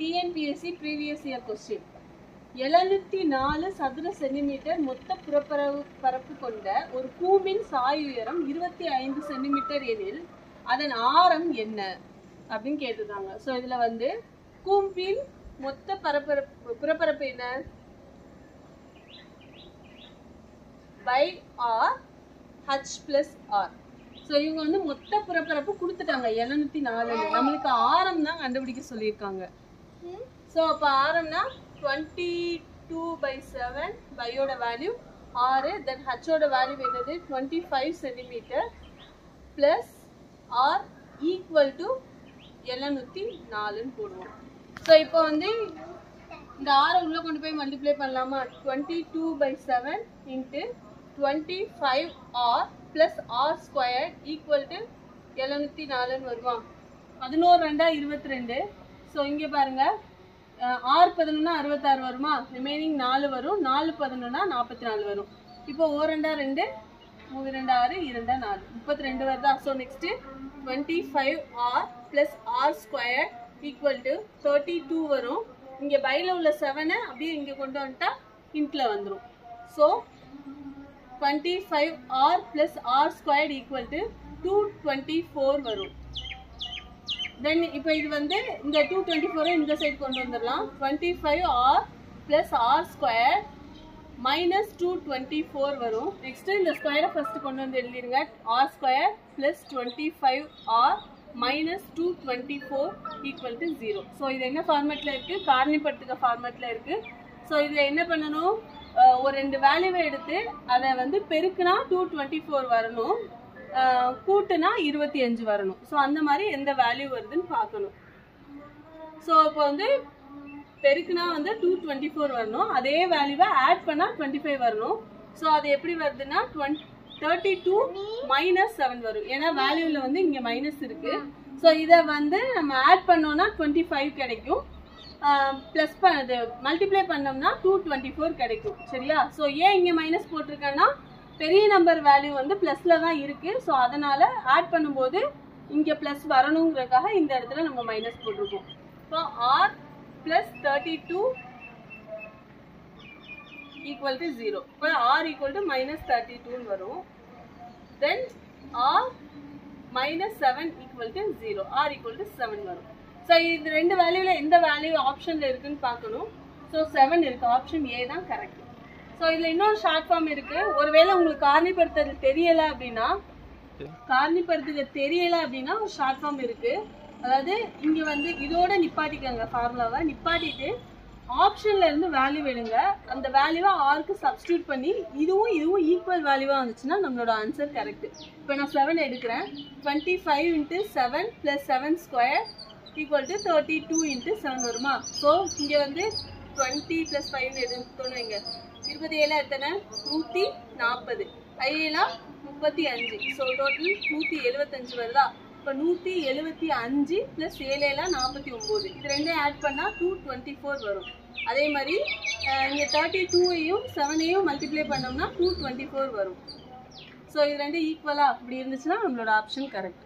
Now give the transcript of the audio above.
TNPSC previous year question. 704 சதுர centimetre மொத்த புறப்பரப்பு கொண்ட ஒரு கூம்பின் சாய் உயரம் 25 சென்டிமீட்டர் எனில் அதன் ஆரம் என்ன அப்படின்னு கேட்டிருக்காங்க. ஸோ இதில் வந்து கூம்பின் மொத்த புறப்பரப்பு என்ன? Pi r h plus r. So இவங்க வந்து மொத்த புறப்பரப்பு கொடுத்துட்டாங்க 704. நம்மளுக்கு ஆரம் தான் கண்டுபிடிக்க சொல்லியிருக்காங்க. ஸோ அப்போ ஆரம்னா 22/7 பையோட வேல்யூ 6, தென் ஹச்சோட வேல்யூ என்னது 25 centimetre plus r equal to 704ன்னு போடுவோம். ஸோ இப்போ வந்து இந்த ஆரை உள்ளே கொண்டு போய் மல்டிப்ளை பண்ணலாமா? 22/7 into 25r plus r square equal to 704ன்னு வருமா? 11 2 22. ஸோ இங்கே பாருங்க, 6 11 66 வருமா? ரிமைனிங் 4 வரும். 4 11 44 வரும். இப்போ 1 2 2 3 2 6 2 4 32 வருதா? So next 25r plus r square equal to 32 வரும். இங்கே பையில் உள்ள 7 அப்படியே இங்கே கொண்டு வந்துட்டா இன்ட்டில் வந்துடும். So 25r plus r squared equal to 224 வரும். தென் இப்போ இது வந்து இந்த 224 இந்த சைடு கொண்டு வந்துடலாம். 25r plus r squared minus 224 வரும். நெக்ஸ்ட் இந்த ஸ்கொயரை ஃபர்ஸ்ட் கொண்டு வந்து எழுதிருங்க. r squared plus 25r minus 224 equal to 0. So இது என்ன ஃபார்மேட்டில் இருக்குது? காரணிப்படுத்துக ஃபார்மேட்டில் இருக்குது. ஸோ இதில் என்ன பண்ணணும்? ஒரு 2 வேல்யூவை எடுத்து அதை வந்து பெருக்குனா 224 வரணும், கூட்டுனா 25 வரணும். ஸோ அந்த மாதிரி எந்த வேல்யூ வருதுன்னு பார்க்கணும். ஸோ இப்போ வந்து பெருக்குனா வந்து 224 வரணும், அதே வேல்யூவை ஆட் பண்ணால் 25 வரணும். ஸோ அது எப்படி வருதுன்னா 32 மைனஸ் 7 வரும். ஏன்னா வேல்யூவில் வந்து இங்கே மைனஸ் இருக்குது. ஸோ இதை வந்து நம்ம ஆட் பண்ணோன்னா 25 கிடைக்கும். ப்ளஸ் பண்ணது மல்டிப்ளை பண்ணோம்னா 224 கிடைக்கும். சரியா? ஸோ ஏன் இங்கே மைனஸ் போட்டிருக்கேன்னா பெரிய நம்பர் வேல்யூ வந்து ப்ளஸில் தான் இருக்குது. ஸோ அதனால் ஆட் பண்ணும்போது இங்கே ப்ளஸ் வரணுங்கிறதுக்காக இந்த இடத்துல நம்ம மைனஸ் போட்டிருக்கோம். So r plus 32 equal to 0. இப்போ ஆர் ஈக்குவல் டு மைனஸ் 32ன்னு வரும். Then r minus 7 equal to 0. R equal to 7 வரும். ஸோ இது 2 வேல்யூவில் எந்த வேல்யூ ஆப்ஷனில் இருக்குன்னு பார்க்கணும். ஸோ 7 இருக்குது. ஆப்ஷன் ஏ தான் கரெக்ட். ஸோ இதில் இன்னொரு ஷார்ட் ஃபார்ம் இருக்குது. ஒருவேளை உங்களுக்கு காரணிப்படுத்துறது தெரியலை அப்படின்னா ஒரு ஷார்ட் ஃபார்ம் இருக்குது. அதாவது இங்கே வந்து இதோட நிப்பாட்டிக்கங்க, ஃபார்முலாவை நிப்பாட்டிட்டு ஆப்ஷனில் இருந்து வேல்யூ எடுங்க. அந்த வேல்யூவை ஆருக்கு சப்ஸ்டியூட் பண்ணி இதுவும் ஈக்குவல் வேல்யூவாக வந்துச்சுன்னா நம்மளோட ஆன்சர் கரெக்டு. இப்போ நான் 7 எடுக்கிறேன். 25 × 7 + 7 ஸ்கொயர் equal to 32 into 7 வருமா? ஸோ இங்கே வந்து 20 + 5 எடுத்தோன்னு வைங்க. 27 எத்தனை? 140. 5 35. ஸோ டோட்டல் 175 வருதா? இப்போ 175 + 7 49. இது ரெண்டையும் ஆட் பண்ணால் 224 வரும். அதே மாதிரி இங்கே 32ஐயும் 7ஐயும் மல்டிப்ளை பண்ணோம்னா 224 வரும். ஸோ இது ரெண்டும் ஈக்குவலாக அப்படி இருந்துச்சுன்னா நம்மளோட ஆப்ஷன் கரெக்ட்.